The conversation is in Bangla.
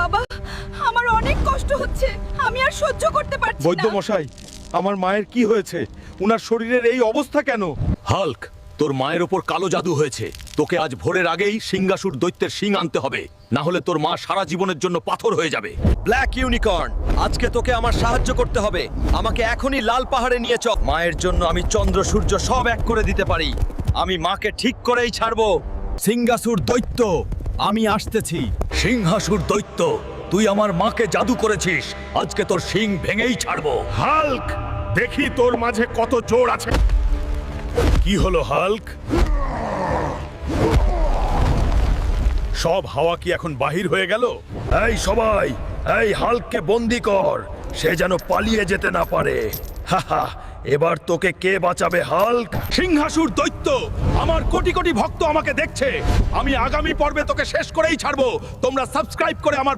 বাবা, আমার অনেক কষ্ট হচ্ছে, আমি আর সহ্য করতে পারছি না। বৈদ্য মশাই, আমার মায়ের কি হয়েছে? উনার শরীরের এই অবস্থা কেন? হাল্ক, তোর মায়ের ওপর কালো জাদু হয়েছে। তোকে আজ ভোরের আগেই সিংহাসুর দৈত্যের শিং আনতে হবে, না হলে তোর মা সারা জীবনের জন্য পাথর হয়ে যাবে। ব্ল্যাক ইউনিকর্ন, আজকে তোকে আমার সাহায্য করতে হবে। আমাকে এখনই লাল পাহাড়ে নিয়ে চল। মায়ের জন্য আমি চন্দ্র সূর্য সব এক করে দিতে পারি। আমি মাকে ঠিক করেই ছাড়বো। সিংহাসুর দৈত্য, আমি আসতেছি। সিংহাসুর দৈত্য, তুই আমার মাকে জাদু করেছিস, আজকে তোর শিং ভেঙেই ছাড়বো। হাল্ক, দেখি তোর মাঝে কত জোর আছে। কি হলো হাল্ক? সব হাওয়া কি এখন বাহির হয়ে গেল? এই সবাই, এই হাল্ককে বন্দি কর, সে যেন পালিয়ে যেতে না পারে। হাহা, এবার তোকে কে বাঁচাবে হাল্ক? সিংহাসুর দৈত্য, আমার কোটি কোটি ভক্ত আমাকে দেখছে। আমি আগামী পর্বে তোকে শেষ করেই ছাড়বো। তোমরা সাবস্ক্রাইব করে আমার